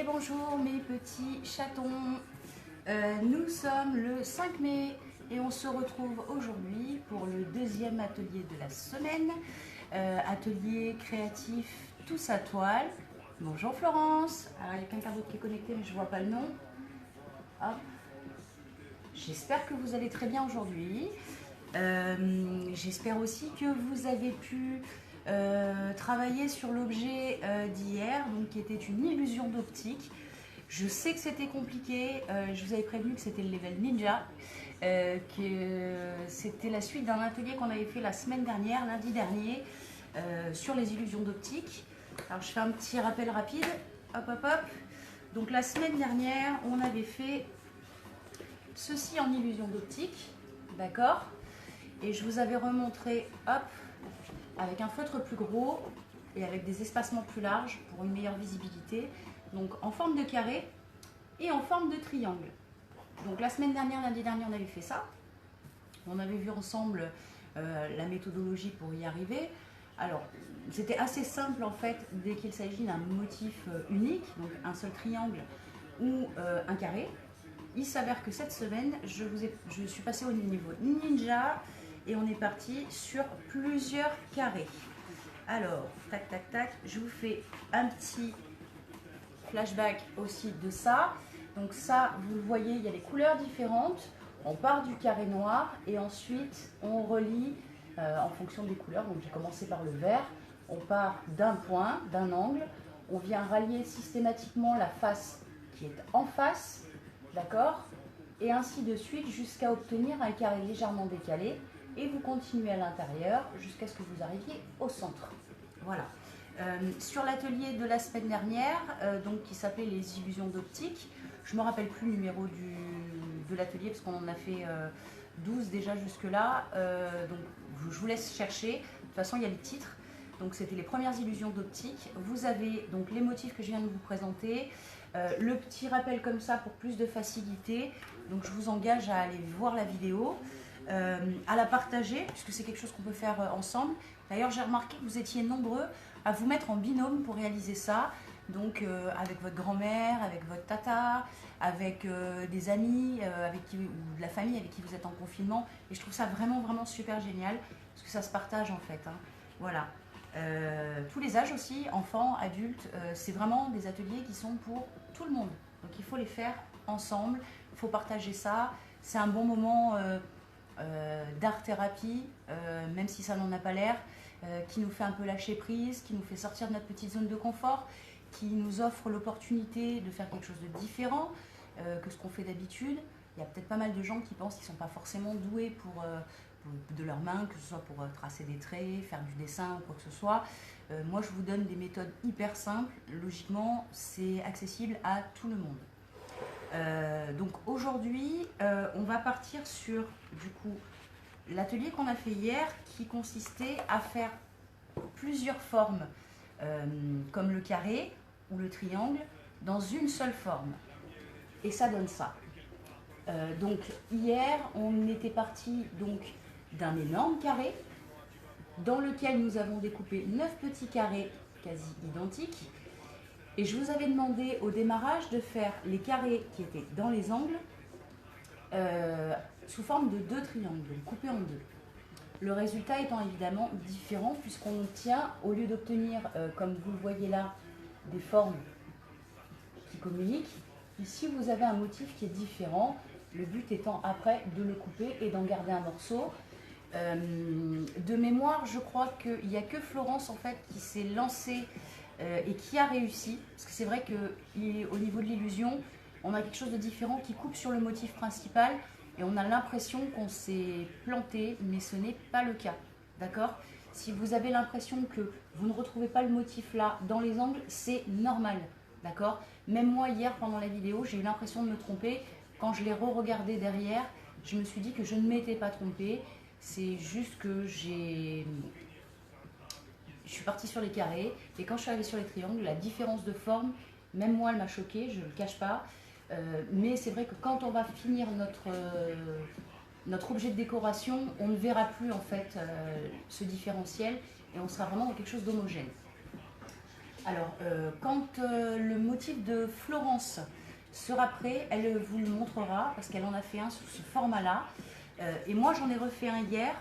Et bonjour mes petits chatons, nous sommes le 5 mai et on se retrouve aujourd'hui pour le deuxième atelier de la semaine, atelier créatif tous à toile. Bonjour Florence, alors il y a quelqu'un d'autre qui est connecté mais je ne vois pas le nom. Hop. J'espère que vous allez très bien aujourd'hui, j'espère aussi que vous avez pu travailler sur l'objet d'hier, donc qui était une illusion d'optique. Je sais que c'était compliqué, je vous avais prévenu que c'était le level ninja, que c'était la suite d'un atelier qu'on avait fait la semaine dernière, lundi dernier, sur les illusions d'optique. Alors je fais un petit rappel rapide, hop hop hop. Donc la semaine dernière, on avait fait ceci en illusion d'optique, d'accord? Et je vous avais remontré, hop, avec un feutre plus gros et avec des espacements plus larges pour une meilleure visibilité, donc en forme de carré et en forme de triangle. Donc la semaine dernière, lundi dernier, on avait fait ça. On avait vu ensemble la méthodologie pour y arriver. Alors, c'était assez simple en fait, dès qu'il s'agit d'un motif unique, donc un seul triangle ou un carré. Il s'avère que cette semaine, je suis passée au niveau ninja et on est parti sur plusieurs carrés. Alors, tac, tac, tac, je vous fais un petit flashback aussi de ça. Donc ça, vous le voyez, il y a des couleurs différentes. On part du carré noir et ensuite on relie en fonction des couleurs. Donc j'ai commencé par le vert. On part d'un point, d'un angle. On vient rallier systématiquement la face qui est en face, d'accord? Et ainsi de suite jusqu'à obtenir un carré légèrement décalé. Et vous continuez à l'intérieur jusqu'à ce que vous arriviez au centre. Voilà. Sur l'atelier de la semaine dernière, donc qui s'appelait les illusions d'optique, je ne me rappelle plus le numéro de l'atelier parce qu'on en a fait 12 déjà jusque-là. Donc je vous laisse chercher. De toute façon, il y a les titres. Donc c'était les premières illusions d'optique. Vous avez donc les motifs que je viens de vous présenter. Le petit rappel comme ça pour plus de facilité. Donc je vous engage à aller voir la vidéo. À la partager, puisque c'est quelque chose qu'on peut faire ensemble. D'ailleurs, j'ai remarqué que vous étiez nombreux à vous mettre en binôme pour réaliser ça. Donc, avec votre grand-mère, avec votre tata, avec des amis, ou de la famille avec qui vous êtes en confinement. Et je trouve ça vraiment, vraiment super génial, parce que ça se partage en fait. Hein. Voilà. Tous les âges aussi, enfants, adultes, c'est vraiment des ateliers qui sont pour tout le monde. Donc, il faut les faire ensemble, il faut partager ça. C'est un bon moment d'art-thérapie, même si ça n'en a pas l'air, qui nous fait un peu lâcher prise, qui nous fait sortir de notre petite zone de confort, qui nous offre l'opportunité de faire quelque chose de différent que ce qu'on fait d'habitude. Il y a peut-être pas mal de gens qui pensent qu'ils ne sont pas forcément doués pour de leurs mains, que ce soit pour tracer des traits, faire du dessin ou quoi que ce soit. Moi, je vous donne des méthodes hyper simples. Logiquement, c'est accessible à tout le monde. Donc aujourd'hui, on va partir sur du coup l'atelier qu'on a fait hier qui consistait à faire plusieurs formes comme le carré ou le triangle dans une seule forme. Et ça donne ça. Donc hier, on était parti donc d'un énorme carré dans lequel nous avons découpé 9 petits carrés quasi identiques. Et je vous avais demandé au démarrage de faire les carrés qui étaient dans les angles sous forme de 2 triangles, donc coupés en 2. Le résultat étant évidemment différent puisqu'on obtient, au lieu d'obtenir, comme vous le voyez là, des formes qui communiquent, ici vous avez un motif qui est différent, le but étant après de le couper et d'en garder un morceau. De mémoire, je crois qu'il n'y a que Florence en fait qui s'est lancée et qui a réussi, parce que c'est vrai qu'au niveau de l'illusion, on a quelque chose de différent qui coupe sur le motif principal et on a l'impression qu'on s'est planté, mais ce n'est pas le cas, d'accord? Si vous avez l'impression que vous ne retrouvez pas le motif là dans les angles, c'est normal, d'accord? Même moi hier pendant la vidéo, j'ai eu l'impression de me tromper. Quand je l'ai re-regardé derrière, je me suis dit que je ne m'étais pas trompée. C'est juste que je suis partie sur les carrés et quand je suis arrivée sur les triangles, la différence de forme, même moi elle m'a choquée, je ne le cache pas. Mais c'est vrai que quand on va finir notre objet de décoration, on ne verra plus en fait ce différentiel et on sera vraiment dans quelque chose d'homogène. Alors, quand le motif de Florence sera prêt, elle vous le montrera parce qu'elle en a fait un sous ce format-là. Et moi, j'en ai refait un hier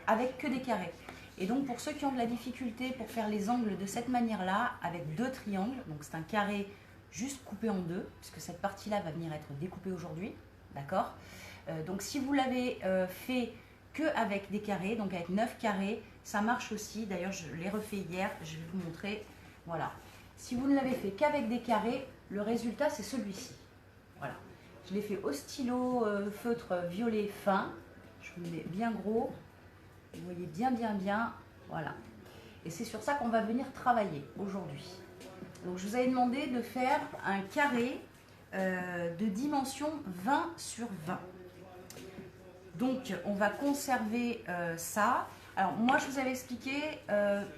avec que des carrés. Et donc, pour ceux qui ont de la difficulté pour faire les angles de cette manière-là, avec 2 triangles, donc c'est un carré juste coupé en 2, puisque cette partie-là va venir être découpée aujourd'hui, d'accord. Donc, si vous l'avez fait que avec des carrés, donc avec 9 carrés, ça marche aussi. D'ailleurs, je l'ai refait hier, je vais vous montrer. Voilà. Si vous ne l'avez fait qu'avec des carrés, le résultat, c'est celui-ci. Voilà. Je l'ai fait au stylo feutre violet fin. Je vous le mets bien gros. Vous voyez bien, bien, bien. Voilà. Et c'est sur ça qu'on va venir travailler aujourd'hui. Donc, je vous avais demandé de faire un carré de dimension 20 sur 20. Donc, on va conserver ça. Alors, moi, je vous avais expliqué,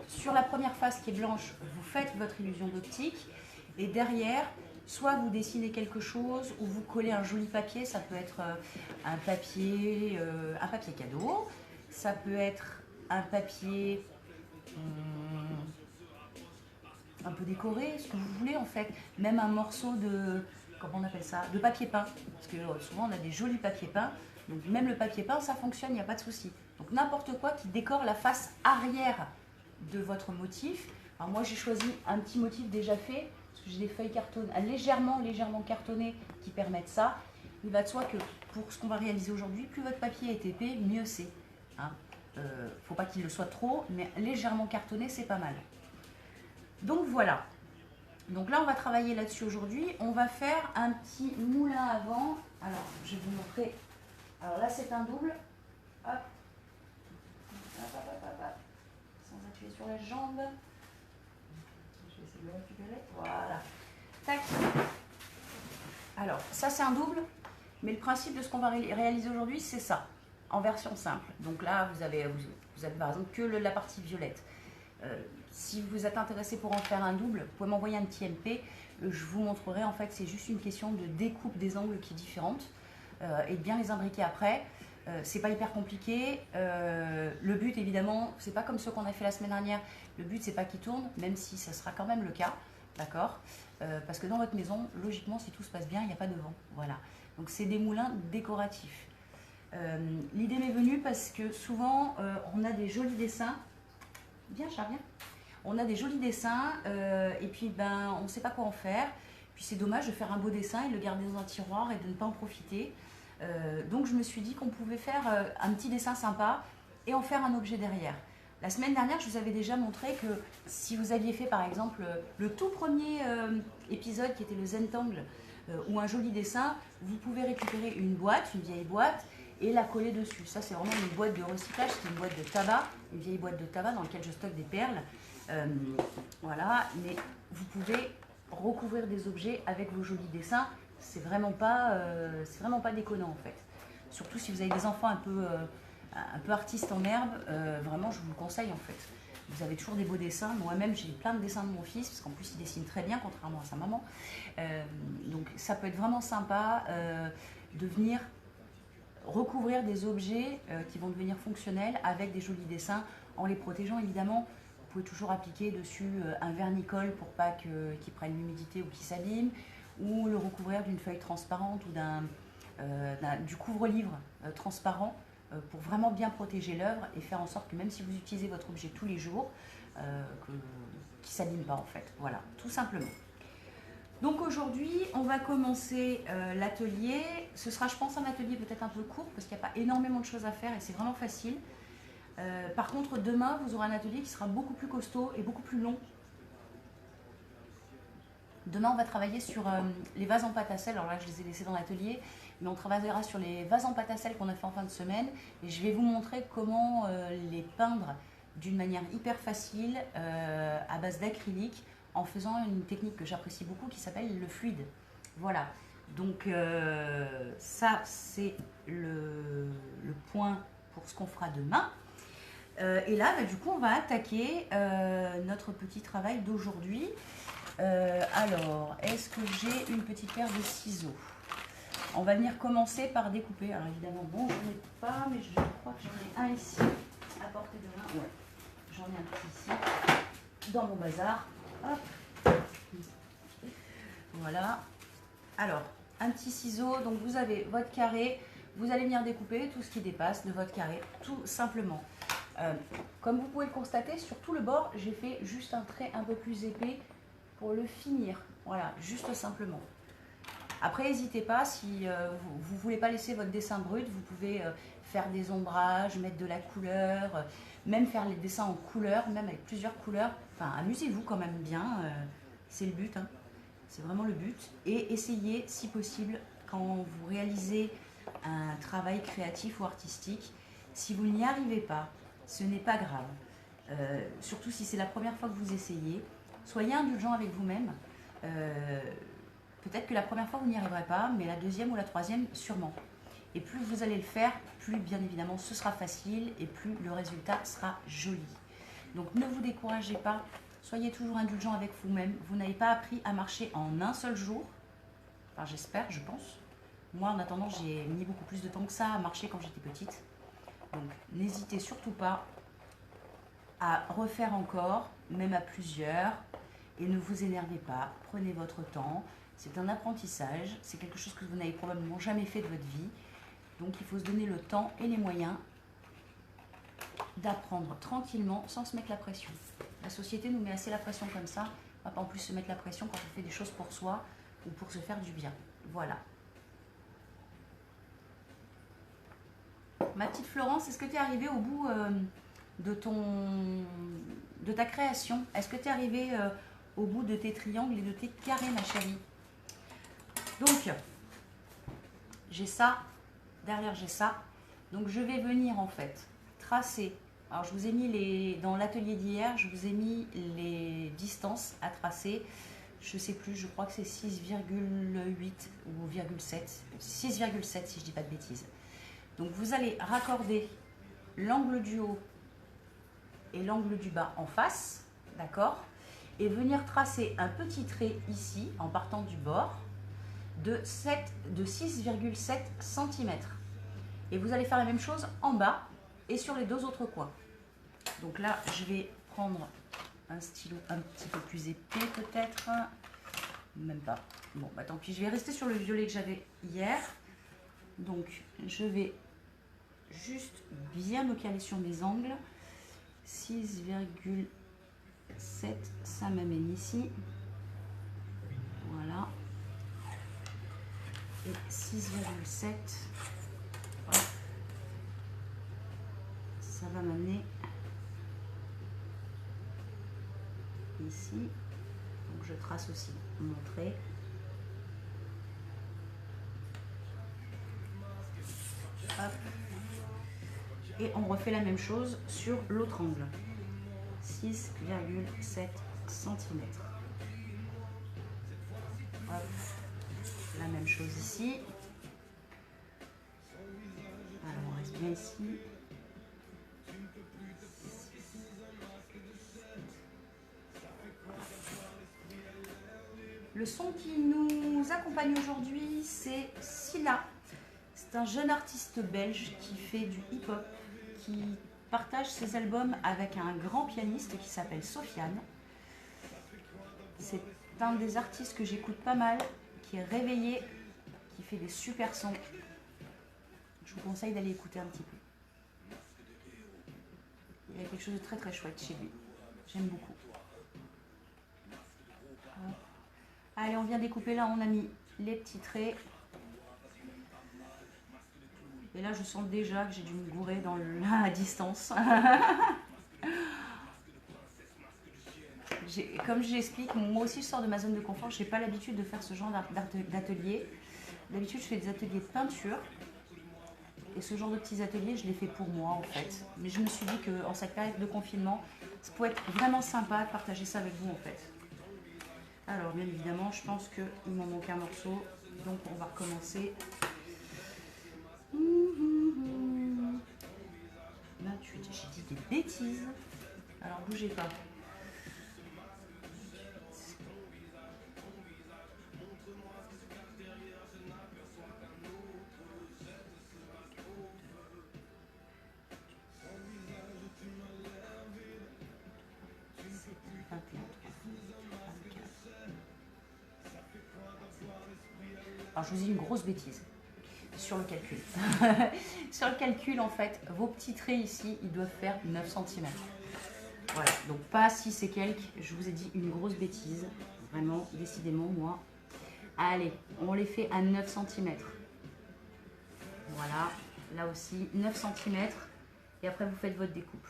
sur la première face qui est blanche, vous faites votre illusion d'optique. Et derrière, soit vous dessinez quelque chose ou vous collez un joli papier. Ça peut être un papier cadeau. Ça peut être un papier un peu décoré, ce que vous voulez en fait. Même un morceau de, comment on appelle ça, de papier peint. Parce que souvent, on a des jolis papiers peints. Donc même le papier peint, ça fonctionne, il n'y a pas de souci. Donc n'importe quoi qui décore la face arrière de votre motif. Alors moi j'ai choisi un petit motif déjà fait, parce que j'ai des feuilles cartonnées, légèrement cartonnées qui permettent ça. Il va de soi que pour ce qu'on va réaliser aujourd'hui, plus votre papier est épais, mieux c'est. Hein. Faut pas qu'il le soit trop, mais légèrement cartonné c'est pas mal. Donc voilà. Donc là on va travailler là-dessus aujourd'hui. On va faire un petit moulin avant. Alors je vais vous montrer. Alors là, c'est un double. Hop. Hop. Sans appuyer sur la jambe. Je vais essayer de le récupérer. Voilà. Tac. Alors, ça, c'est un double. Mais le principe de ce qu'on va réaliser aujourd'hui, c'est ça. En version simple. Donc là, vous avez par exemple que la partie violette. Si vous êtes intéressé pour en faire un double, vous pouvez m'envoyer un petit MP. Je vous montrerai. En fait, c'est juste une question de découpe des angles qui est différente. Et de bien les imbriquer après. C'est pas hyper compliqué. Le but, évidemment, c'est pas comme ceux qu'on a fait la semaine dernière. Le but, c'est pas qu'ils tournent, même si ça sera quand même le cas, d'accord. Parce que dans votre maison, logiquement, si tout se passe bien, il n'y a pas de vent. Voilà. Donc, c'est des moulins décoratifs. L'idée m'est venue parce que souvent, on a des jolis dessins. Viens, Charles, viens. On a des jolis dessins et puis, ben, on ne sait pas quoi en faire. Puis c'est dommage de faire un beau dessin et de le garder dans un tiroir et de ne pas en profiter. Donc je me suis dit qu'on pouvait faire un petit dessin sympa et en faire un objet derrière. La semaine dernière, je vous avais déjà montré que si vous aviez fait par exemple le tout premier épisode qui était le Zentangle ou un joli dessin, vous pouvez récupérer une vieille boîte et la coller dessus. Ça c'est vraiment une boîte de recyclage, c'est une boîte de tabac, une vieille boîte de tabac dans laquelle je stocke des perles. Voilà, mais vous pouvez recouvrir des objets avec vos jolis dessins, c'est vraiment pas déconnant en fait. Surtout si vous avez des enfants un peu artistes en herbe, vraiment je vous le conseille en fait. Vous avez toujours des beaux dessins. Moi-même j'ai plein de dessins de mon fils parce qu'en plus il dessine très bien contrairement à sa maman. Donc ça peut être vraiment sympa de venir recouvrir des objets qui vont devenir fonctionnels avec des jolis dessins en les protégeant évidemment. Vous pouvez toujours appliquer dessus un vernis-colle pour pas qu'il prenne l'humidité ou qu'il s'abîme, ou le recouvrir d'une feuille transparente ou du couvre-livre transparent pour vraiment bien protéger l'œuvre et faire en sorte que même si vous utilisez votre objet tous les jours, qu'il ne s'abîme pas en fait. Voilà, tout simplement. Donc aujourd'hui, on va commencer l'atelier. Ce sera, je pense, un atelier peut-être un peu court parce qu'il n'y a pas énormément de choses à faire et c'est vraiment facile. Par contre, demain, vous aurez un atelier qui sera beaucoup plus costaud et beaucoup plus long. Demain, on va travailler sur les vases en pâte à sel. Alors là, je les ai laissés dans l'atelier, mais on travaillera sur les vases en pâte à sel qu'on a fait en fin de semaine. Et je vais vous montrer comment les peindre d'une manière hyper facile à base d'acrylique en faisant une technique que j'apprécie beaucoup qui s'appelle le fluide. Voilà. Donc ça, c'est le point pour ce qu'on fera demain. Et là, bah, du coup, on va attaquer notre petit travail d'aujourd'hui. Alors, est-ce que j'ai une petite paire de ciseaux? On va venir commencer par découper. Alors évidemment, bon, je n'en ai pas, mais je crois que j'en ai un ici, à portée de main. Ouais, j'en ai un petit ici, dans mon bazar. Hop. Voilà. Alors, un petit ciseau. Donc, vous avez votre carré. Vous allez venir découper tout ce qui dépasse de votre carré, tout simplement. Comme vous pouvez le constater, sur tout le bord, j'ai fait juste un trait un peu plus épais pour le finir. Voilà, juste simplement. Après, n'hésitez pas, si vous ne voulez pas laisser votre dessin brut, vous pouvez faire des ombrages, mettre de la couleur, même faire les dessins en couleur, même avec plusieurs couleurs. Enfin, amusez-vous quand même bien, c'est le but, hein. C'est vraiment le but. Et essayez, si possible, quand vous réalisez un travail créatif ou artistique, si vous n'y arrivez pas, ce n'est pas grave. Surtout si c'est la première fois que vous essayez, soyez indulgent avec vous-même. Peut-être que la première fois vous n'y arriverez pas, mais la deuxième ou la troisième sûrement. Et plus vous allez le faire, plus bien évidemment ce sera facile et plus le résultat sera joli. Donc ne vous découragez pas, soyez toujours indulgent avec vous-même. Vous n'avez pas appris à marcher en un seul jour. Enfin j'espère, je pense. Moi en attendant j'ai mis beaucoup plus de temps que ça à marcher quand j'étais petite. Donc n'hésitez surtout pas à refaire encore, même à plusieurs. Et ne vous énervez pas, prenez votre temps. C'est un apprentissage, c'est quelque chose que vous n'avez probablement jamais fait de votre vie. Donc il faut se donner le temps et les moyens d'apprendre tranquillement sans se mettre la pression. La société nous met assez la pression comme ça. On va pas en plus se mettre la pression quand on fait des choses pour soi ou pour se faire du bien. Voilà. Ma petite Florence, est-ce que tu es arrivée au bout de ta création? Est-ce que tu es arrivée au bout de tes triangles et de tes carrés, ma chérie? Donc, j'ai ça, derrière j'ai ça. Donc, je vais venir en fait tracer. Alors, je vous ai mis dans l'atelier d'hier, je vous ai mis les distances à tracer. Je ne sais plus, je crois que c'est 6,8 ou 0,7. 6,7 si je ne dis pas de bêtises. Donc, vous allez raccorder l'angle du haut et l'angle du bas en face, d'accord? Et venir tracer un petit trait ici, en partant du bord, de 6,7 cm. Et vous allez faire la même chose en bas et sur les deux autres coins. Donc là, je vais prendre un stylo un petit peu plus épais peut-être. Même pas. Bon, bah tant pis, je vais rester sur le violet que j'avais hier. Donc, je vais juste bien me caler sur mes angles. 6,7, ça m'amène ici. Voilà. Et 6,7, ça va m'amener ici. Donc je trace aussi mon trait. Hop. Et on refait la même chose sur l'autre angle. 6,7 cm. Hop. La même chose ici. Alors on reste bien ici. Le son qui nous accompagne aujourd'hui, c'est Silla. C'est un jeune artiste belge qui fait du hip-hop, qui partage ses albums avec un grand pianiste qui s'appelle Sofiane. C'est un des artistes que j'écoute pas mal, qui est réveillé, qui fait des super sons. Je vous conseille d'aller écouter un petit peu. Il y a quelque chose de très très chouette chez lui. J'aime beaucoup. Allez, on vient découper. Là, on a mis les petits traits. Et là, je sens déjà que j'ai dû me gourer dans la distance. Comme j'explique, moi aussi, je sors de ma zone de confort. Je n'ai pas l'habitude de faire ce genre d'atelier. D'habitude, je fais des ateliers de peinture. Et ce genre de petits ateliers, je les fais pour moi, en fait. Mais je me suis dit qu'en cette période de confinement, ça pourrait être vraiment sympa de partager ça avec vous, en fait. Alors, bien évidemment, je pense qu'il m'en manque un morceau. Donc, on va recommencer. 28, j'ai dit des bêtises. Alors, bougez pas. Alors, je vous dis une grosse bêtise sur le calcul. Sur le calcul, en fait, vos petits traits ici, ils doivent faire 9 cm. Voilà, donc pas 6 et quelques. Je vous ai dit une grosse bêtise. Vraiment, décidément, moi. Allez, on les fait à 9 cm. Voilà, là aussi, 9 cm. Et après, vous faites votre découpe.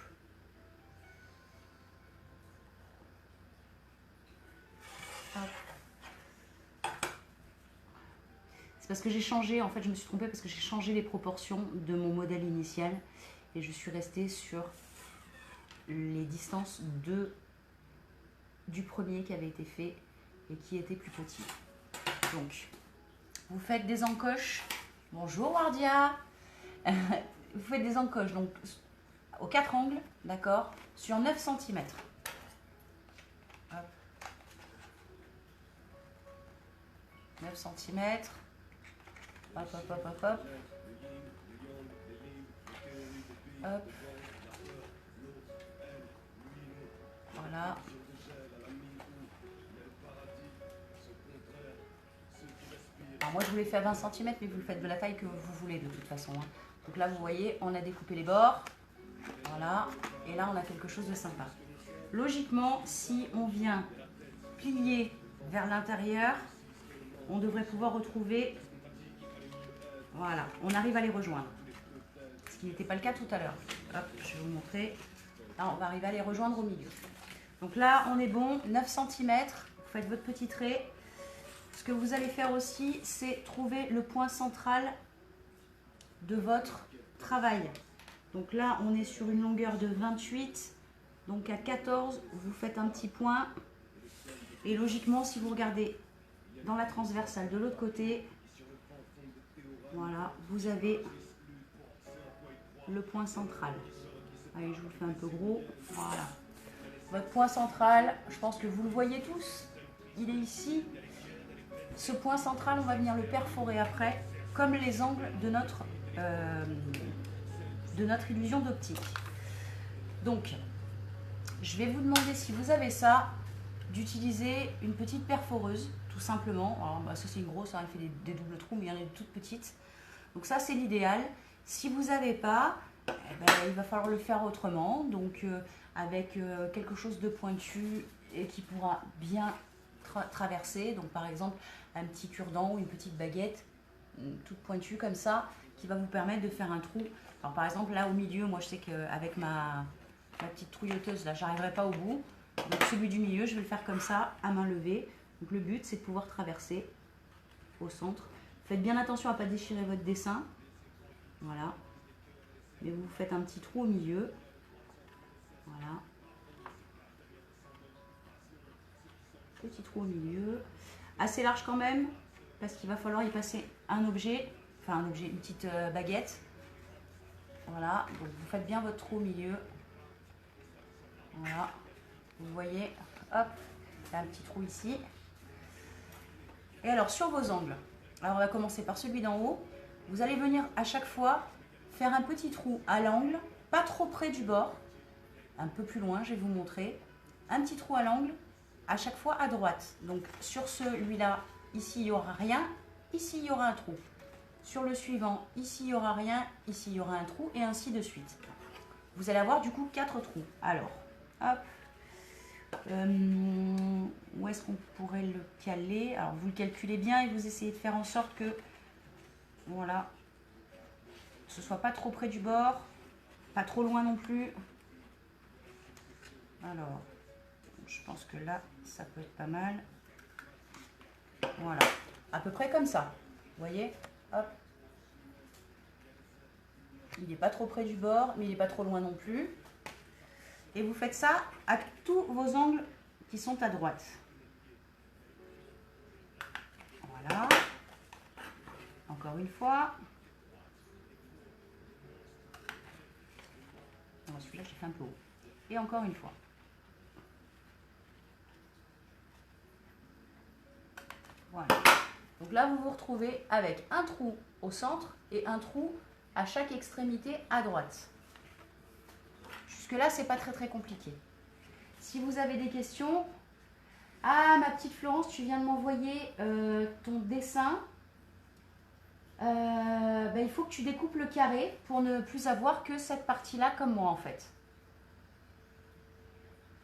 C'est parce que j'ai changé, en fait, je me suis trompée parce que j'ai changé les proportions de mon modèle initial. Et je suis restée sur les distances du premier qui avait été fait et qui était plus petit. Donc, vous faites des encoches. Bonjour Wardia. Vous faites des encoches, donc aux 4 angles, d'accord, sur 9 cm. Hop. 9 cm. Hop, hop, hop, hop, hop. Hop. Voilà. Alors moi je vous l'ai fait à 20 cm, mais vous le faites de la taille que vous voulez de toute façon. Hein. Donc là vous voyez, on a découpé les bords. Voilà. Et là on a quelque chose de sympa. Logiquement, si on vient plier vers l'intérieur, on devrait pouvoir retrouver... Voilà, on arrive à les rejoindre. Ce qui n'était pas le cas tout à l'heure. Hop, je vais vous montrer. Là, on va arriver à les rejoindre au milieu. Donc là, on est bon, 9 cm. Vous faites votre petit trait. Ce que vous allez faire aussi, c'est trouver le point central de votre travail. Donc là, on est sur une longueur de 28. Donc à 14, vous faites un petit point. Et logiquement, si vous regardez dans la transversale de l'autre côté, voilà, vous avez le point central. Allez, je vous le fais un peu gros. Voilà. Votre point central, je pense que vous le voyez tous. Il est ici. Ce point central, on va venir le perforer après, comme les angles de notre illusion d'optique. Donc, je vais vous demander, si vous avez ça, d'utiliser une petite perforeuse, tout simplement. Alors, bah, ça c'est une grosse, hein, elle fait des doubles trous, mais il y en a une toute petite. Donc ça c'est l'idéal. Si vous n'avez pas, eh ben, il va falloir le faire autrement. Donc avec quelque chose de pointu et qui pourra bien traverser. Donc par exemple un petit cure-dent ou une petite baguette toute pointue comme ça, qui va vous permettre de faire un trou. Alors par exemple là au milieu, moi je sais qu'avec ma petite trouilloteuse là, j'arriverai pas au bout. Donc celui du milieu, je vais le faire comme ça, à main levée. Donc le but c'est de pouvoir traverser au centre. Faites bien attention à ne pas déchirer votre dessin. Voilà. Mais vous faites un petit trou au milieu. Voilà. Petit trou au milieu. Assez large quand même, parce qu'il va falloir y passer un objet. Enfin un objet, une petite baguette. Voilà. Donc vous faites bien votre trou au milieu. Voilà. Vous voyez. Hop. Il y a un petit trou ici. Et alors sur vos angles. Alors on va commencer par celui d'en haut. Vous allez venir à chaque fois faire un petit trou à l'angle, pas trop près du bord, un peu plus loin, je vais vous montrer. Un petit trou à l'angle, à chaque fois à droite. Donc sur celui-là, ici il n'y aura rien, ici il y aura un trou. Sur le suivant, ici il n'y aura rien, ici il y aura un trou, et ainsi de suite. Vous allez avoir du coup 4 trous. Alors, hop. Où est-ce qu'on pourrait le caler? Alors vous le calculez bien et vous essayez de faire en sorte que voilà, ce soit pas trop près du bord, pas trop loin non plus. Alors je pense que là ça peut être pas mal. Voilà, à peu près comme ça, vous voyez, hop. Il n'est pas trop près du bord, mais il n'est pas trop loin non plus. Et vous faites ça à tous vos angles qui sont à droite. Voilà. Encore une fois. Celui-là, j'ai fait un peu haut. Et encore une fois. Voilà. Donc là, vous vous retrouvez avec un trou au centre et un trou à chaque extrémité à droite. Jusque-là, c'est pas très compliqué. Si vous avez des questions, ah ma petite Florence, tu viens de m'envoyer ton dessin. il faut que tu découpes le carré pour ne plus avoir que cette partie-là comme moi en fait.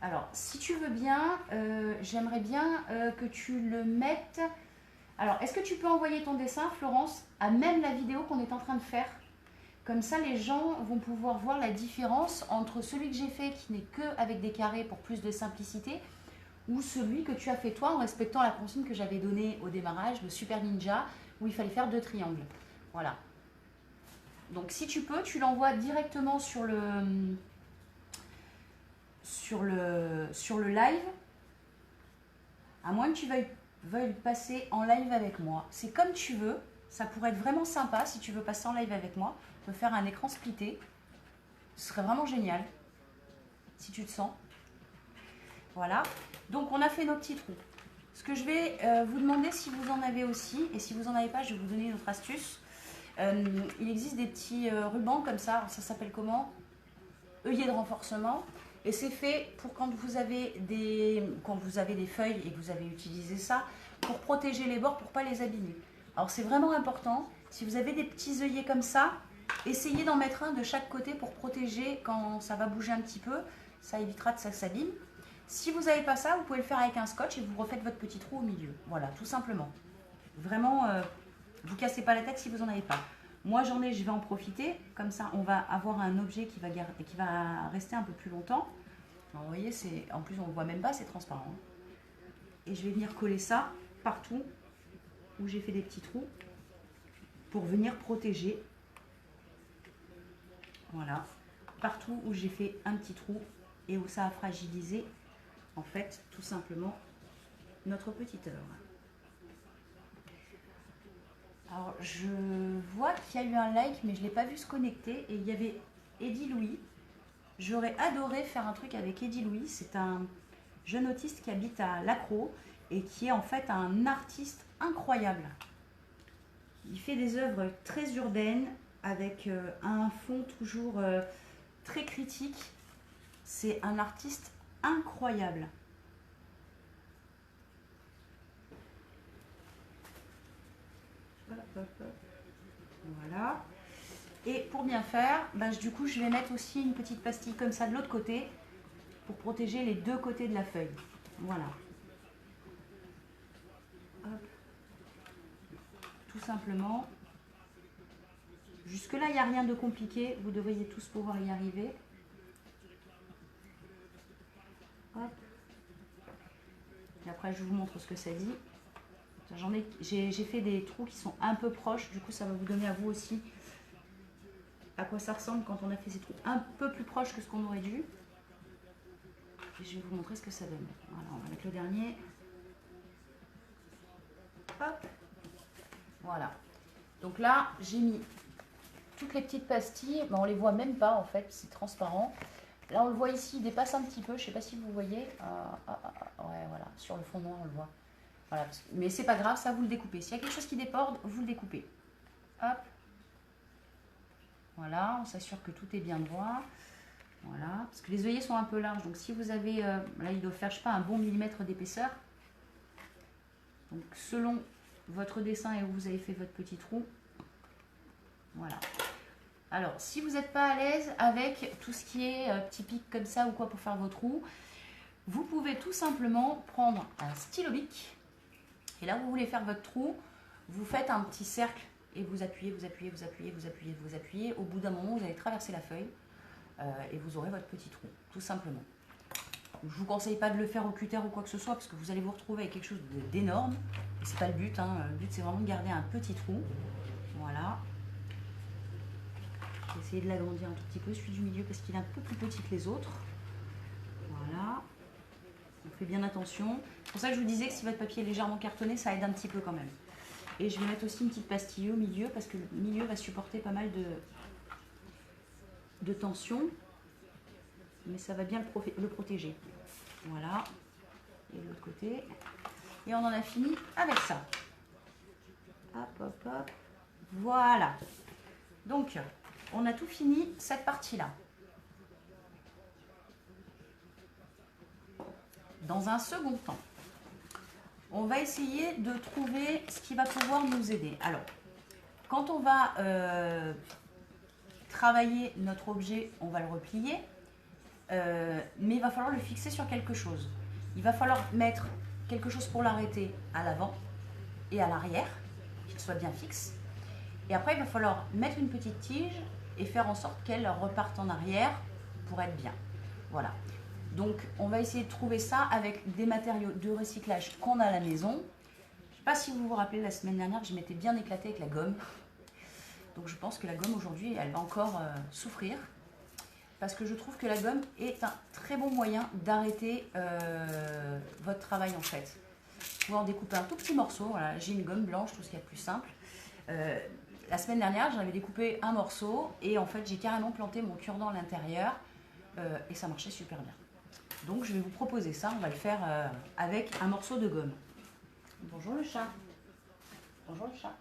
Alors, si tu veux bien, j'aimerais bien que tu le mettes... Alors, est-ce que tu peux envoyer ton dessin, Florence, à même la vidéo qu'on est en train de faire? Comme ça, les gens vont pouvoir voir la différence entre celui que j'ai fait, qui n'est que avec des carrés pour plus de simplicité, ou celui que tu as fait toi en respectant la consigne que j'avais donnée au démarrage, le Super Ninja, où il fallait faire 2 triangles. Voilà. Donc, si tu peux, tu l'envoies directement sur le live, à moins que tu veuilles passer en live avec moi. C'est comme tu veux, ça pourrait être vraiment sympa si tu veux passer en live avec moi, me faire un écran splitté, ce serait vraiment génial, si tu te sens. Voilà, donc on a fait nos petits trous. Ce que je vais vous demander si vous en avez aussi, et si vous n'en avez pas, je vais vous donner une autre astuce. Il existe des petits rubans comme ça, ça s'appelle comment? Œillet de renforcement. Et c'est fait pour quand vous avez des feuilles et que vous avez utilisé ça pour protéger les bords, pour ne pas les abîmer. Alors c'est vraiment important, si vous avez des petits œillets comme ça, essayez d'en mettre un de chaque côté pour protéger quand ça va bouger un petit peu, ça évitera que ça s'abîme. Si vous n'avez pas ça, vous pouvez le faire avec un scotch et vous refaites votre petit trou au milieu. Voilà, tout simplement. Vraiment, vous ne cassez pas la tête si vous n'en avez pas. Moi j'en ai, je vais en profiter, comme ça on va avoir un objet qui va rester un peu plus longtemps. Alors, vous voyez, en plus on ne le voit même pas, c'est transparent. Et je vais venir coller ça partout où j'ai fait des petits trous pour venir protéger. Voilà, partout où j'ai fait un petit trou et où ça a fragilisé en fait tout simplement notre petite œuvre. Alors, je vois qu'il y a eu un like, mais je ne l'ai pas vu se connecter. Et il y avait Eddie Louis. J'aurais adoré faire un truc avec Eddie Louis. C'est un jeune autiste qui habite à Lacro et qui est en fait un artiste incroyable. Il fait des œuvres très urbaines avec un fond toujours très critique. C'est un artiste incroyable. Voilà. Et pour bien faire, du coup, je vais mettre aussi une petite pastille comme ça de l'autre côté pour protéger les deux côtés de la feuille. Voilà. Hop. Tout simplement. Jusque là, il n'y a rien de compliqué. Vous devriez tous pouvoir y arriver. Hop. Et après, je vous montre ce que ça dit. J'ai fait des trous qui sont un peu proches. Du coup, ça va vous donner à vous aussi à quoi ça ressemble quand on a fait ces trous un peu plus proches que ce qu'on aurait dû. Et je vais vous montrer ce que ça donne. Voilà, on va mettre le dernier. Hop. Voilà. Donc là, j'ai mis toutes les petites pastilles. Mais on les voit même pas en fait, c'est transparent. Là, on le voit ici, il dépasse un petit peu. Je ne sais pas si vous voyez. Ouais, voilà. Sur le fond noir, on le voit. Voilà. Mais c'est pas grave, ça, vous le découpez. S'il y a quelque chose qui déborde, vous le découpez. Hop. Voilà, on s'assure que tout est bien droit. Voilà, parce que les œillets sont un peu larges. Donc si vous avez, là il doit faire, je sais pas, un bon millimètre d'épaisseur. Donc selon votre dessin et où vous avez fait votre petit trou. Voilà. Alors, si vous n'êtes pas à l'aise avec tout ce qui est petit pic comme ça ou quoi pour faire vos trous, vous pouvez tout simplement prendre un stylo bic. Et là où vous voulez faire votre trou, vous faites un petit cercle et vous appuyez, vous appuyez, vous appuyez, vous appuyez, vous appuyez. Au bout d'un moment, vous allez traverser la feuille et vous aurez votre petit trou, tout simplement. Je ne vous conseille pas de le faire au cutter ou quoi que ce soit parce que vous allez vous retrouver avec quelque chose d'énorme. Et c'est pas le but, hein. Le but c'est vraiment de garder un petit trou. Voilà. Je vais essayer de l'agrandir un tout petit peu, celui du milieu, parce qu'il est un peu plus petit que les autres. Voilà. On fait bien attention. C'est pour ça que je vous disais que si votre papier est légèrement cartonné, ça aide un petit peu quand même. Et je vais mettre aussi une petite pastille au milieu, parce que le milieu va supporter pas mal de tension. Mais ça va bien le protéger. Voilà. Et de l'autre côté. Et on en a fini avec ça. Hop, hop, hop. Voilà. Donc, on a tout fini, cette partie-là. Dans un second temps, on va essayer de trouver ce qui va pouvoir nous aider. Alors, quand on va travailler notre objet, on va le replier, mais il va falloir le fixer sur quelque chose. Il va falloir mettre quelque chose pour l'arrêter à l'avant et à l'arrière, qu'il soit bien fixe. Et après, il va falloir mettre une petite tige et faire en sorte qu'elle reparte en arrière pour être bien. Voilà. Donc, on va essayer de trouver ça avec des matériaux de recyclage qu'on a à la maison. Je ne sais pas si vous vous rappelez, la semaine dernière, je m'étais bien éclatée avec la gomme. Donc, je pense que la gomme, aujourd'hui, elle va encore souffrir. Parce que je trouve que la gomme est un très bon moyen d'arrêter votre travail, en fait. Vous pouvez en découper un tout petit morceau. Voilà, j'ai une gomme blanche, tout ce qu'il y a de plus simple. La semaine dernière, j'en avais découpé un morceau et en fait, j'ai carrément planté mon cure-dent à l'intérieur et ça marchait super bien. Donc, je vais vous proposer ça. On va le faire avec un morceau de gomme. Bonjour le chat. Bonjour le chat.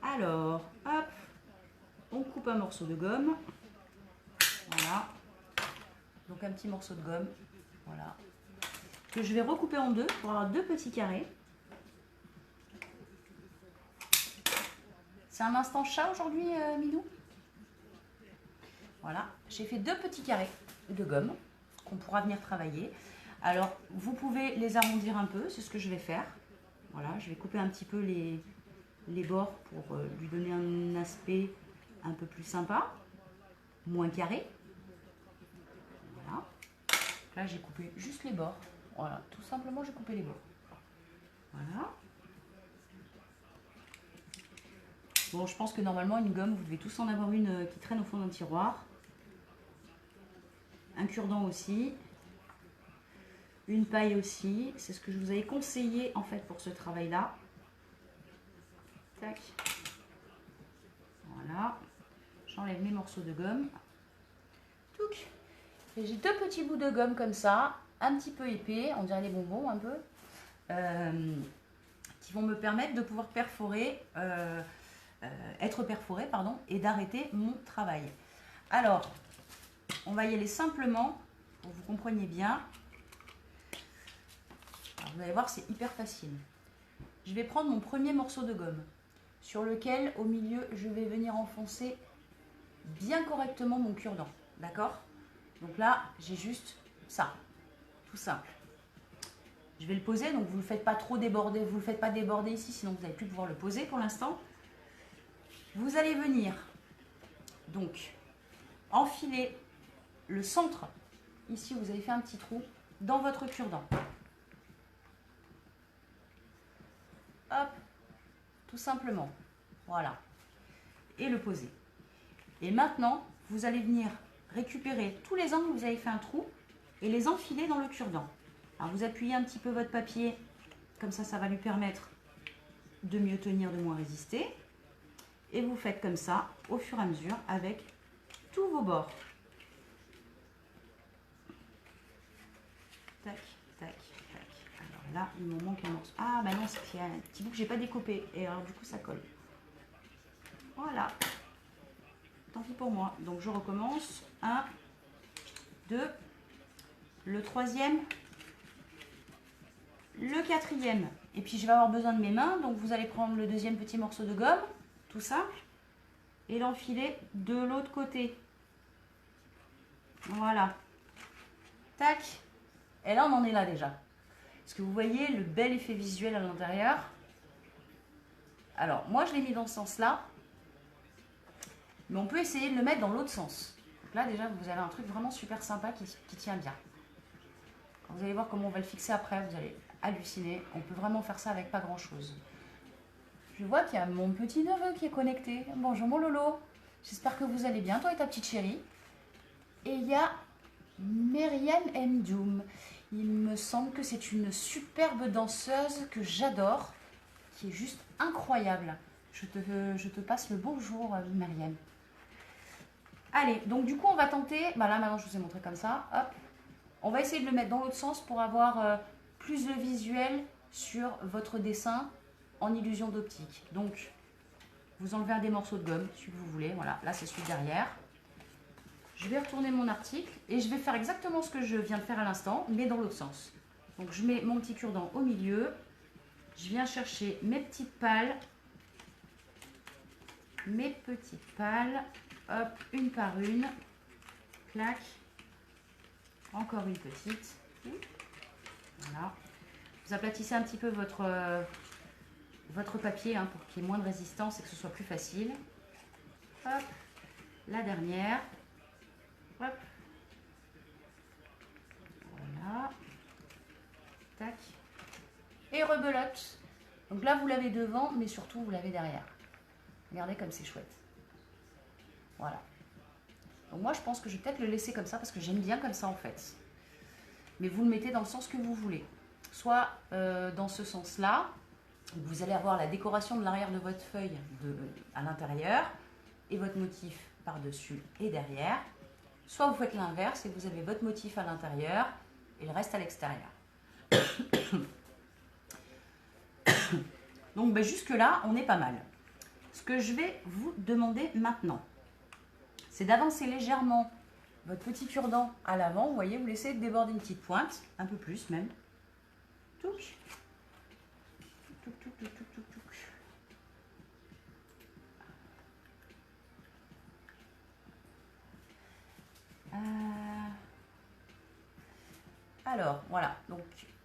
Alors, hop, on coupe un morceau de gomme. Voilà. Donc, un petit morceau de gomme. Voilà. Que je vais recouper en deux pour avoir deux petits carrés. C'est un instant chat aujourd'hui, Milou. Voilà, j'ai fait deux petits carrés de gomme qu'on pourra venir travailler. Alors, vous pouvez les arrondir un peu, c'est ce que je vais faire. Voilà, je vais couper un petit peu les bords pour lui donner un aspect un peu plus sympa, moins carré. Voilà. Là, j'ai coupé juste les bords. Voilà, tout simplement, j'ai coupé les bords. Voilà. Bon, je pense que normalement, une gomme, vous devez tous en avoir une qui traîne au fond d'un tiroir. Un cure-dent aussi. Une paille aussi. C'est ce que je vous avais conseillé, en fait, pour ce travail-là. Tac. Voilà. J'enlève mes morceaux de gomme. Touc. Et j'ai deux petits bouts de gomme comme ça, un petit peu épais, on dirait des bonbons un peu, qui vont me permettre de pouvoir perforer... être perforé, pardon, et d'arrêter mon travail. Alors, on va y aller simplement, pour que vous compreniez bien. Alors, vous allez voir, c'est hyper facile. Je vais prendre mon premier morceau de gomme, sur lequel, au milieu, je vais venir enfoncer bien correctement mon cure-dent. D'accord? Donc là, j'ai juste ça, tout simple. Je vais le poser, donc vous ne le faites pas trop déborder, vous ne le faites pas déborder ici, sinon vous n'allez plus pouvoir le poser pour l'instant. Vous allez venir donc enfiler le centre, ici vous avez fait un petit trou, dans votre cure-dent. Hop, tout simplement, voilà, et le poser. Et maintenant, vous allez venir récupérer tous les angles où vous avez fait un trou et les enfiler dans le cure-dent. Alors vous appuyez un petit peu votre papier, comme ça va lui permettre de mieux tenir, de moins résister. Et vous faites comme ça, au fur et à mesure, avec tous vos bords. Tac, tac, tac. Alors là, il me manque un morceau. Ah, bah non, c'est un petit bout que j'ai pas découpé. Et alors, du coup, ça colle. Voilà. Tant pis pour moi. Donc, je recommence. 1, 2, le troisième, le quatrième. Et puis, je vais avoir besoin de mes mains. Donc, vous allez prendre le deuxième petit morceau de gomme. Tout simple, et l'enfiler de l'autre côté. Voilà. Tac. Et là, on en est là déjà. Est-ce que vous voyez le bel effet visuel à l'intérieur? Alors, moi, je l'ai mis dans ce sens-là, mais on peut essayer de le mettre dans l'autre sens. Donc là, déjà, vous avez un truc vraiment super sympa qui tient bien. Quand vous allez voir comment on va le fixer après, vous allez halluciner. On peut vraiment faire ça avec pas grand-chose. Je vois qu'il y a mon petit neveu qui est connecté. Bonjour mon Lolo. J'espère que vous allez bien, toi et ta petite chérie. Et il y a Myriam Mdoum. Il me semble que c'est une superbe danseuse que j'adore, qui est juste incroyable. Je te passe le bonjour, Myriam. Allez, donc du coup, on va tenter... Bah là, maintenant, je vous ai montré comme ça. Hop. On va essayer de le mettre dans l'autre sens pour avoir plus de visuel sur votre dessin en illusion d'optique. Donc, vous enlevez un des morceaux de gomme, si vous voulez. Voilà, là, c'est celui derrière. Je vais retourner mon article et je vais faire exactement ce que je viens de faire à l'instant, mais dans l'autre sens. Donc, je mets mon petit cure-dent au milieu. Je viens chercher mes petites pales mes petites pales. Hop, une par une. Clac. Encore une petite. Voilà. Vous aplatissez un petit peu votre papier hein, pour qu'il y ait moins de résistance et que ce soit plus facile. Hop. La dernière. Hop. Voilà. Tac. Et rebelote. Donc là, vous l'avez devant, mais surtout, vous l'avez derrière. Regardez comme c'est chouette. Voilà. Donc moi, je pense que je vais peut-être le laisser comme ça, parce que j'aime bien comme ça, en fait. Mais vous le mettez dans le sens que vous voulez. Soit dans ce sens-là, vous allez avoir la décoration de l'arrière de votre feuille à l'intérieur, et votre motif par-dessus et derrière. Soit vous faites l'inverse, et vous avez votre motif à l'intérieur, et le reste à l'extérieur. Donc ben, jusque-là, on est pas mal. Ce que je vais vous demander maintenant, c'est d'avancer légèrement votre petit cure-dent à l'avant. Vous voyez, vous laissez déborder une petite pointe, un peu plus même. Touc. Touc, touc, touc, touc, touc, touc. Alors, voilà. Donc,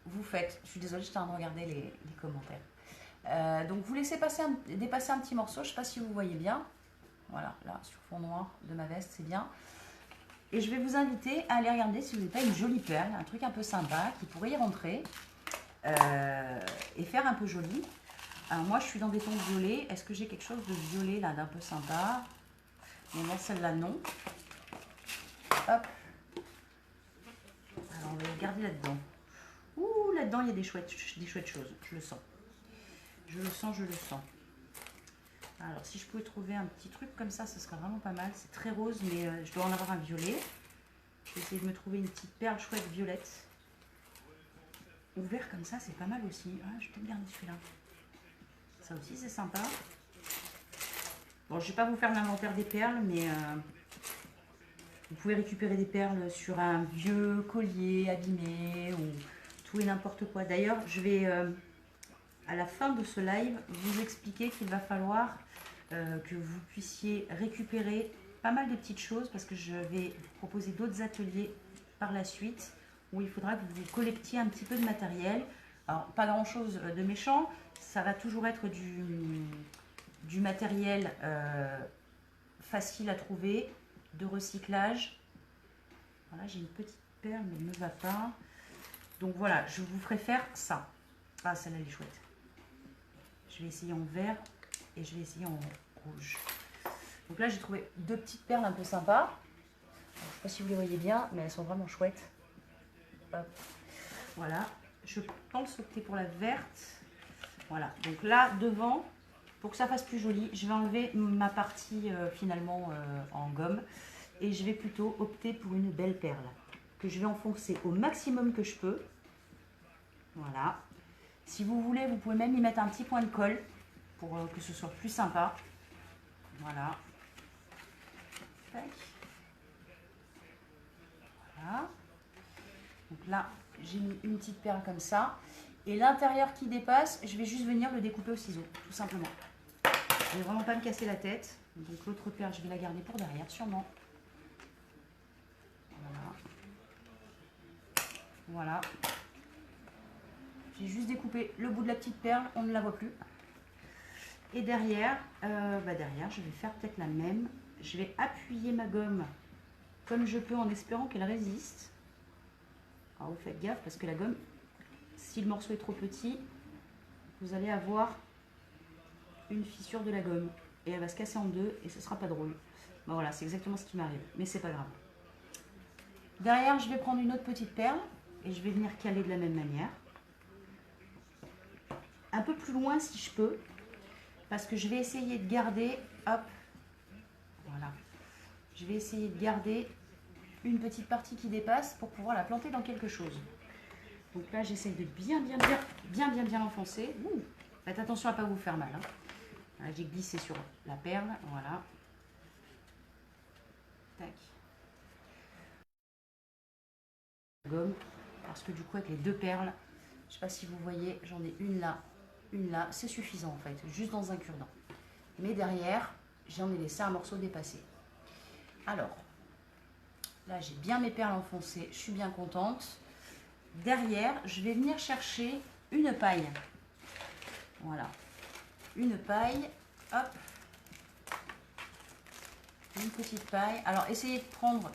vous faites... Je suis désolée, j'étais en train de regarder les commentaires. Donc, vous laissez dépasser un petit morceau. Je ne sais pas si vous voyez bien. Voilà, là, sur fond noir de ma veste, c'est bien. Et je vais vous inviter à aller regarder si vous n'avez pas une jolie perle, un truc un peu sympa qui pourrait y rentrer et faire un peu joli. Alors moi, je suis dans des tons violets. Est-ce que j'ai quelque chose de violet là, d'un peu sympa? Bon, là, celle-là, non. Hop. Alors, on va regarder là-dedans. Ouh, là-dedans, il y a des chouettes choses. Je le sens. Je le sens, je le sens. Alors, si je pouvais trouver un petit truc comme ça, ce serait vraiment pas mal. C'est très rose, mais je dois en avoir un violet. Je vais essayer de me trouver une petite perle chouette violette. Ouvert comme ça, c'est pas mal aussi. Ah, je vais peut-être garder celui-là. Ça aussi, c'est sympa. Bon, je ne vais pas vous faire l'inventaire des perles, mais vous pouvez récupérer des perles sur un vieux collier abîmé ou tout et n'importe quoi. D'ailleurs, je vais, à la fin de ce live, vous expliquer qu'il va falloir que vous puissiez récupérer pas mal de petites choses parce que je vais vous proposer d'autres ateliers par la suite où il faudra que vous collectiez un petit peu de matériel. Alors, pas grand chose de méchant, ça va toujours être du matériel facile à trouver, de recyclage. Voilà, j'ai une petite perle mais elle ne me va pas. Donc voilà, je vous ferai faire ça. Ah, celle-là elle est chouette. Je vais essayer en vert et je vais essayer en rouge. Donc là, j'ai trouvé deux petites perles un peu sympas. Alors, je ne sais pas si vous les voyez bien, mais elles sont vraiment chouettes. Hop. Voilà. Je pense opter pour la verte. Voilà. Donc là, devant, pour que ça fasse plus joli, je vais enlever ma partie finalement en gomme. Et je vais plutôt opter pour une belle perle que je vais enfoncer au maximum que je peux. Voilà. Si vous voulez, vous pouvez même y mettre un petit point de colle pour que ce soit plus sympa. Voilà. Tac. Voilà. Donc là, j'ai mis une petite perle comme ça. Et l'intérieur qui dépasse, je vais juste venir le découper au ciseau, tout simplement. Je ne vais vraiment pas me casser la tête. Donc l'autre perle, je vais la garder pour derrière, sûrement. Voilà. Voilà. J'ai juste découpé le bout de la petite perle, on ne la voit plus. Et derrière, derrière, je vais faire peut-être la même. Je vais appuyer ma gomme comme je peux en espérant qu'elle résiste. Alors vous faites gaffe parce que la gomme, si le morceau est trop petit, vous allez avoir une fissure de la gomme. Et elle va se casser en deux et ce sera pas drôle. Bon, voilà, c'est exactement ce qui m'arrive, mais c'est pas grave. Derrière, je vais prendre une autre petite perle et je vais venir caler de la même manière. Un peu plus loin si je peux, parce que je vais essayer de garder, hop, voilà, je vais essayer de garder une petite partie qui dépasse pour pouvoir la planter dans quelque chose. Donc là, j'essaye de bien l'enfoncer. Faites attention à ne pas vous faire mal. Hein. Voilà, j'ai glissé sur la perle, voilà. Tac. Gomme, parce que du coup, avec les deux perles, je ne sais pas si vous voyez, j'en ai une là, c'est suffisant en fait, juste dans un cure-dent. Mais derrière, j'en ai laissé un morceau dépassé. Alors, là j'ai bien mes perles enfoncées, je suis bien contente. Derrière, je vais venir chercher une paille. Voilà, une paille, hop, une petite paille. Alors essayez de prendre,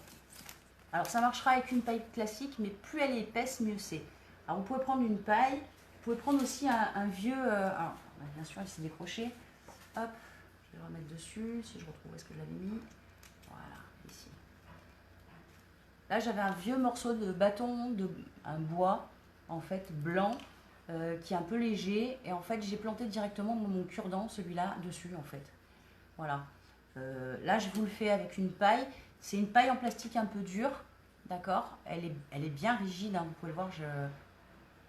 alors ça marchera avec une paille classique, mais plus elle est épaisse, mieux c'est. Alors vous pouvez prendre une paille, vous pouvez prendre aussi un vieux, alors bien sûr il s'est décroché, hop, je vais le remettre dessus, si je retrouve où est-ce que je l'avais mis, voilà, ici. Là j'avais un vieux morceau de bâton, un bois, en fait, blanc, qui est un peu léger, et en fait j'ai planté directement mon cure-dent, celui-là, dessus en fait. Voilà. Là je vous le fais avec une paille, c'est une paille en plastique un peu dure, d'accord, elle est bien rigide, hein, vous pouvez le voir,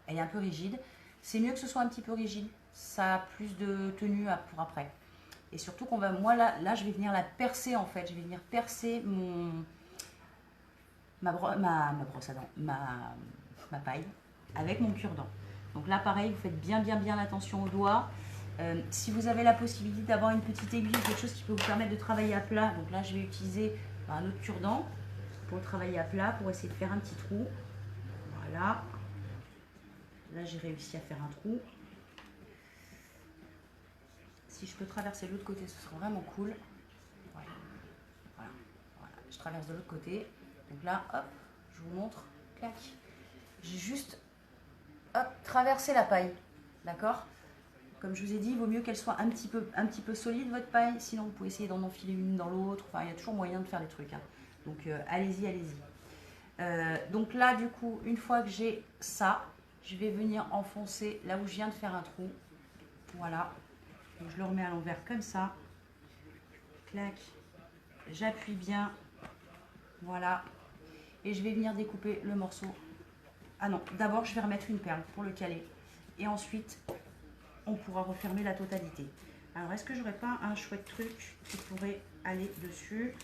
elle est un peu rigide. C'est mieux que ce soit un petit peu rigide, ça a plus de tenue pour après. Et surtout qu'on va, moi là je vais venir la percer en fait, je vais venir percer ma brosse à dents, ma paille avec mon cure-dent. Donc là pareil, vous faites bien attention aux doigts. Si vous avez la possibilité d'avoir une petite aiguille, quelque chose qui peut vous permettre de travailler à plat, donc là je vais utiliser un autre cure-dent pour travailler à plat, pour essayer de faire un petit trou. Voilà. Là j'ai réussi à faire un trou. Si je peux traverser de l'autre côté, ce sera vraiment cool. Voilà. Voilà. Voilà. Je traverse de l'autre côté. Donc là, hop, je vous montre. Clac. J'ai juste hop, traversé la paille. D'accord? Comme je vous ai dit, il vaut mieux qu'elle soit un petit peu solide, votre paille. Sinon, vous pouvez essayer d'en enfiler une dans l'autre. Enfin, il y a toujours moyen de faire des trucs. Hein. Donc, allez-y, allez-y. Donc là, du coup, une fois que j'ai ça, je vais venir enfoncer là où je viens de faire un trou. Voilà. Donc, je le remets à l'envers comme ça. Clac. J'appuie bien. Voilà. Et je vais venir découper le morceau. Ah non, d'abord, je vais remettre une perle pour le caler. Et ensuite, on pourra refermer la totalité. Alors, est-ce que j'aurais pas un chouette truc qui pourrait aller dessus?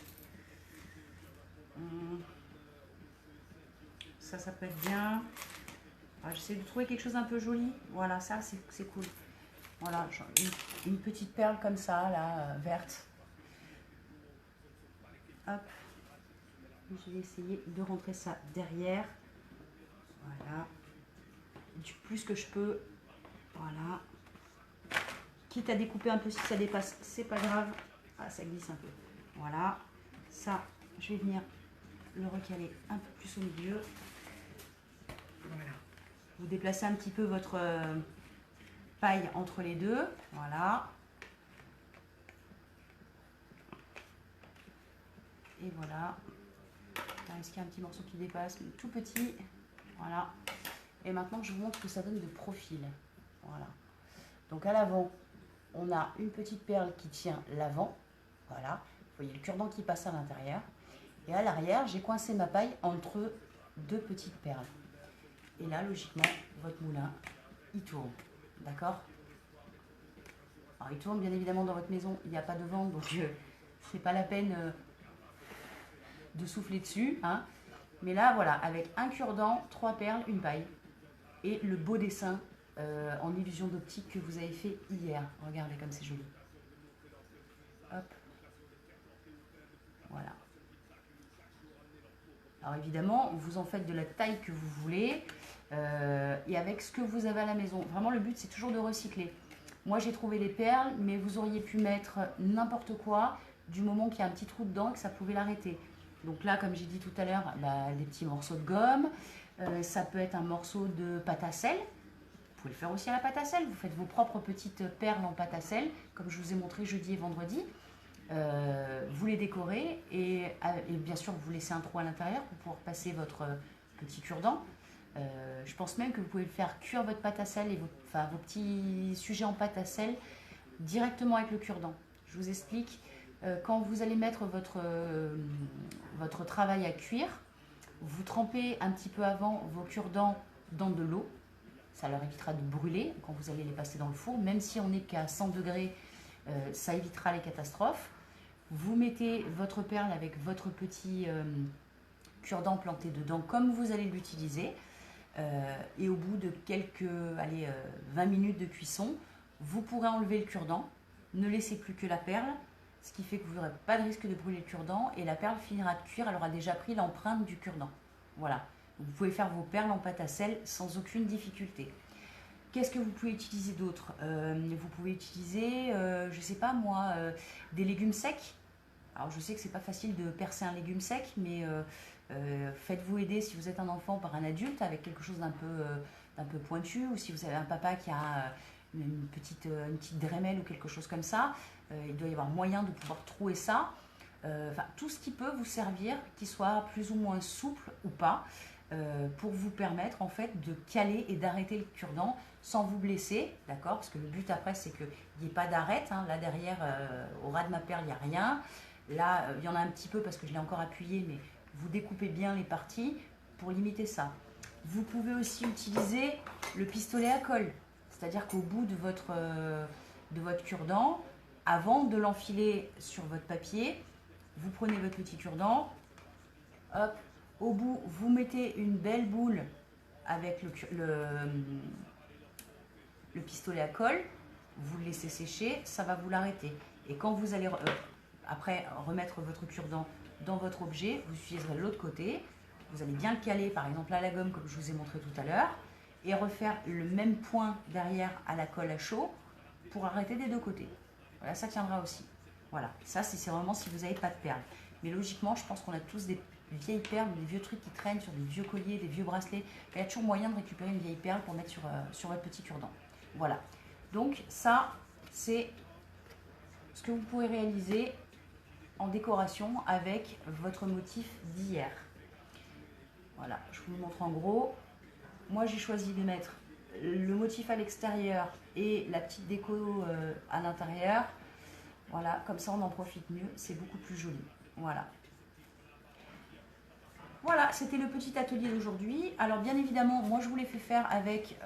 Ça peut être bien. J'essaie de trouver quelque chose un peu joli. Voilà, ça, c'est cool. Voilà, une petite perle comme ça, là, verte. Hop. Je vais essayer de rentrer ça derrière. Voilà. Du plus que je peux. Voilà. Quitte à découper un peu si ça dépasse, c'est pas grave. Ah, ça glisse un peu. Voilà. Ça, je vais venir le recaler un peu plus au milieu. Voilà. Vous déplacez un petit peu votre paille entre les deux. Voilà. Et voilà. Est-ce qu'il y a un petit morceau qui dépasse, mais tout petit. Voilà. Et maintenant, je vous montre ce que ça donne de profil. Voilà. Donc à l'avant, on a une petite perle qui tient l'avant. Voilà. Vous voyez le cure-dent qui passe à l'intérieur. Et à l'arrière, j'ai coincé ma paille entre deux petites perles. Et là, logiquement, votre moulin, il tourne. D'accord? Alors, il tourne bien évidemment dans votre maison. Il n'y a pas de vent, donc c'est pas la peine de souffler dessus. Hein. Mais là, voilà, avec un cure-dent, 3 perles, une paille. Et le beau dessin en illusion d'optique que vous avez fait hier. Regardez comme c'est joli. Hop. Voilà. Alors évidemment, vous en faites de la taille que vous voulez et avec ce que vous avez à la maison. Vraiment, le but, c'est toujours de recycler. Moi, j'ai trouvé les perles, mais vous auriez pu mettre n'importe quoi du moment qu'il y a un petit trou dedans et que ça pouvait l'arrêter. Donc là, comme j'ai dit tout à l'heure, des petits morceaux de gomme. Ça peut être un morceau de pâte à sel. Vous pouvez le faire aussi à la pâte à sel. Vous faites vos propres petites perles en pâte à sel, comme je vous ai montré jeudi et vendredi. Vous les décorez et bien sûr, vous laissez un trou à l'intérieur pour pouvoir passer votre petit cure-dent. Je pense même que vous pouvez faire cuire votre pâte à sel et vos petits sujets en pâte à sel directement avec le cure-dent. Je vous explique. Quand vous allez mettre votre travail à cuire, vous trempez un petit peu avant vos cure-dents dans de l'eau. Ça leur évitera de brûler quand vous allez les passer dans le four. Même si on n'est qu'à 100 degrés, ça évitera les catastrophes. Vous mettez votre perle avec votre petit cure-dent planté dedans comme vous allez l'utiliser. Et au bout de quelques 20 minutes de cuisson, vous pourrez enlever le cure-dent. Ne laissez plus que la perle. ce qui fait que vous n'aurez pas de risque de brûler le cure-dent et la perle finira de cuire, elle aura déjà pris l'empreinte du cure-dent. Voilà, vous pouvez faire vos perles en pâte à sel sans aucune difficulté. Qu'est-ce que vous pouvez utiliser d'autre? Vous pouvez utiliser, je ne sais pas moi, des légumes secs. Alors je sais que c'est pas facile de percer un légume sec, mais faites-vous aider si vous êtes un enfant par un adulte avec quelque chose d'un peu pointu, ou si vous avez un papa qui a une petite drémelle ou quelque chose comme ça, il doit y avoir moyen de pouvoir trouer ça. Enfin, tout ce qui peut vous servir, qu'il soit plus ou moins souple ou pas, pour vous permettre en fait de caler et d'arrêter le cure-dent sans vous blesser, d'accord? Parce que le but après c'est qu'il n'y ait pas d'arête, hein. Là derrière, au ras de ma perle, il n'y a rien. Là, il y en a un petit peu parce que je l'ai encore appuyé, mais vous découpez bien les parties pour limiter ça. Vous pouvez aussi utiliser le pistolet à colle, c'est-à-dire qu'au bout de votre cure-dent, avant de l'enfiler sur votre papier, vous prenez votre petit cure-dent, hop, au bout, vous mettez une belle boule avec le pistolet à colle, vous le laissez sécher, ça va vous l'arrêter. Et quand vous allez après remettre votre cure-dent dans votre objet, vous utiliserez l'autre côté, vous allez bien le caler par exemple à la gomme comme je vous ai montré tout à l'heure, et refaire le même point derrière à la colle à chaud pour arrêter des deux côtés. Voilà, ça tiendra aussi. Voilà, ça c'est vraiment si vous n'avez pas de perles. Mais logiquement, je pense qu'on a tous des vieilles perles, des vieux trucs qui traînent sur des vieux colliers, des vieux bracelets. Il y a toujours moyen de récupérer une vieille perle pour mettre sur votre petit cure-dent. Voilà, donc ça c'est ce que vous pouvez réaliser en décoration avec votre motif d'hier. Voilà, je vous le montre en gros. Moi j'ai choisi de mettre le motif à l'extérieur et la petite déco à l'intérieur. Voilà, comme ça on en profite mieux, c'est beaucoup plus joli. Voilà. Voilà, c'était le petit atelier d'aujourd'hui. Alors bien évidemment, moi je vous l'ai fait faire avec...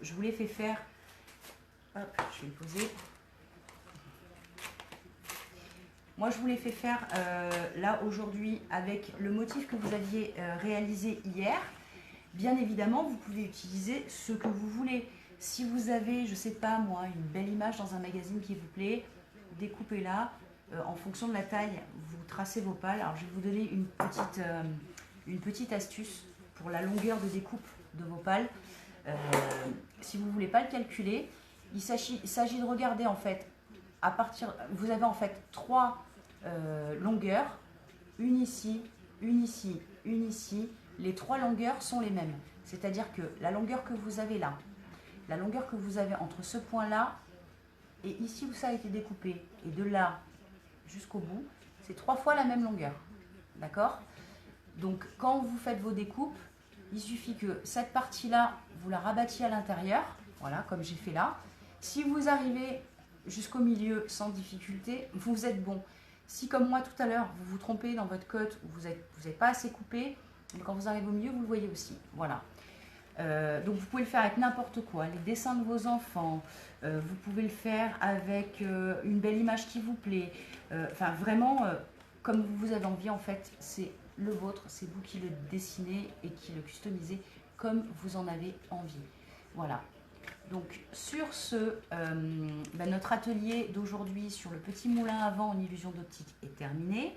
je vous l'ai fait faire... Hop, je vais le poser. Moi, je vous l'ai fait faire là aujourd'hui avec le motif que vous aviez réalisé hier. Bien évidemment, vous pouvez utiliser ce que vous voulez. Si vous avez, je ne sais pas moi, une belle image dans un magazine qui vous plaît, découpez-la. En fonction de la taille, vous tracez vos pales. Alors, je vais vous donner une petite astuce pour la longueur de découpe de vos pales. Si vous ne voulez pas le calculer, il s'agit de regarder en fait, vous avez en fait trois longueurs, une ici, une ici, une ici. Les trois longueurs sont les mêmes. C'est-à-dire que la longueur que vous avez là, la longueur que vous avez entre ce point-là et ici où ça a été découpé, et de là jusqu'au bout, c'est 3 fois la même longueur. D'accord? Donc quand vous faites vos découpes, il suffit que cette partie-là, vous la rabattiez à l'intérieur, voilà, comme j'ai fait là. Si vous arrivez jusqu'au milieu sans difficulté, vous êtes bon. Si comme moi tout à l'heure, vous vous trompez dans votre cote, ou vous n'avez pas assez coupé, quand vous arrivez au milieu, vous le voyez aussi. Voilà. Donc vous pouvez le faire avec n'importe quoi, les dessins de vos enfants, vous pouvez le faire avec une belle image qui vous plaît, enfin vraiment comme vous avez envie en fait, c'est le vôtre, c'est vous qui le dessinez et qui le customisez comme vous en avez envie. Voilà. Donc sur ce, notre atelier d'aujourd'hui sur le petit moulin à vent en illusion d'optique est terminé.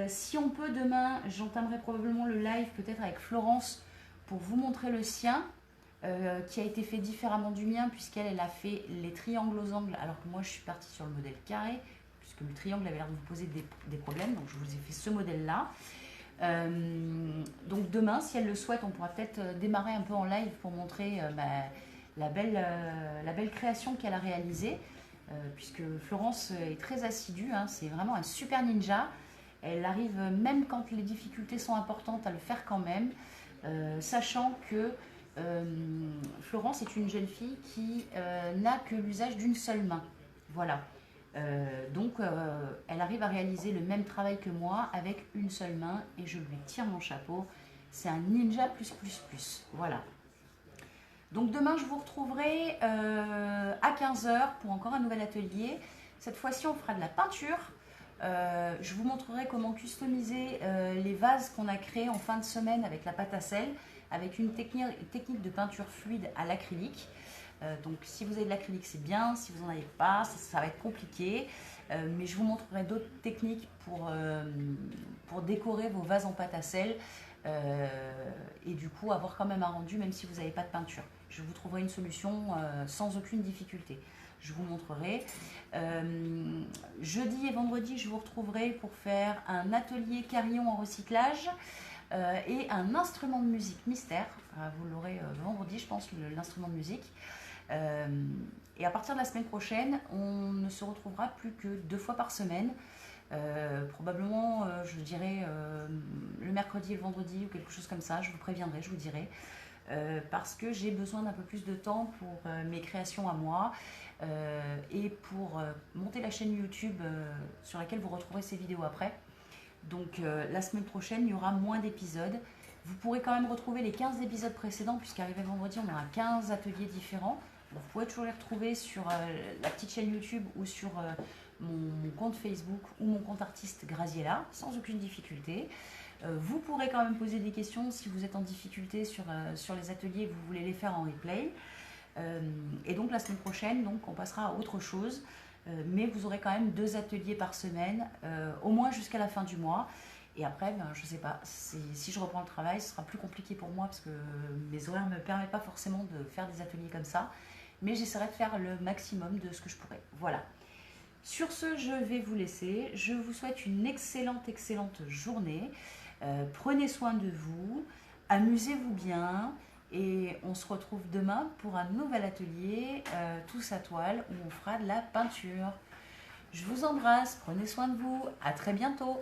Si on peut demain, j'entamerai probablement le live peut-être avec Florence pour vous montrer le sien qui a été fait différemment du mien puisqu'elle a fait les triangles aux angles alors que moi je suis partie sur le modèle carré puisque le triangle avait l'air de vous poser des problèmes, donc je vous ai fait ce modèle là. Donc demain si elle le souhaite on pourra peut-être démarrer un peu en live pour montrer la belle création qu'elle a réalisée puisque Florence est très assidue, hein, c'est vraiment un super ninja. Elle arrive même quand les difficultés sont importantes à le faire quand même. Sachant que Florence est une jeune fille qui n'a que l'usage d'une seule main. Voilà. Donc, elle arrive à réaliser le même travail que moi avec une seule main et je lui tire mon chapeau. C'est un ninja plus plus plus. Voilà. Donc, demain, je vous retrouverai à 15 h pour encore un nouvel atelier. Cette fois-ci, on fera de la peinture. Je vous montrerai comment customiser les vases qu'on a créés en fin de semaine avec la pâte à sel, avec une technique de peinture fluide à l'acrylique. Donc si vous avez de l'acrylique, c'est bien. Si vous n'en avez pas, ça va être compliqué. Mais je vous montrerai d'autres techniques pour décorer vos vases en pâte à sel. Et du coup avoir quand même un rendu même si vous n'avez pas de peinture. Je vous trouverai une solution sans aucune difficulté. Je vous montrerai. Jeudi et vendredi, je vous retrouverai pour faire un atelier carillon en recyclage et un instrument de musique mystère. Vous l'aurez vendredi, je pense, l'instrument de musique. Et à partir de la semaine prochaine, on ne se retrouvera plus que 2 fois par semaine. Probablement, je dirais le mercredi et le vendredi ou quelque chose comme ça. Je vous préviendrai, je vous dirai. Parce que j'ai besoin d'un peu plus de temps pour mes créations à moi et pour monter la chaîne YouTube sur laquelle vous retrouverez ces vidéos après. Donc la semaine prochaine, il y aura moins d'épisodes. Vous pourrez quand même retrouver les 15 épisodes précédents puisqu'arrivé vendredi, on aura 15 ateliers différents. Vous pouvez toujours les retrouver sur la petite chaîne YouTube ou sur mon compte Facebook ou mon compte artiste Graziella sans aucune difficulté. Vous pourrez quand même poser des questions si vous êtes en difficulté sur les ateliers et que vous voulez les faire en replay. Et donc la semaine prochaine, donc, on passera à autre chose. Mais vous aurez quand même 2 ateliers par semaine, au moins jusqu'à la fin du mois. Et après, ben, je ne sais pas, si je reprends le travail, ce sera plus compliqué pour moi parce que mes horaires ne me permettent pas forcément de faire des ateliers comme ça. Mais j'essaierai de faire le maximum de ce que je pourrais. Voilà. Sur ce, je vais vous laisser. Je vous souhaite une excellente journée. Prenez soin de vous, amusez-vous bien et on se retrouve demain pour un nouvel atelier tous à toile où on fera de la peinture. Je vous embrasse, prenez soin de vous, à très bientôt.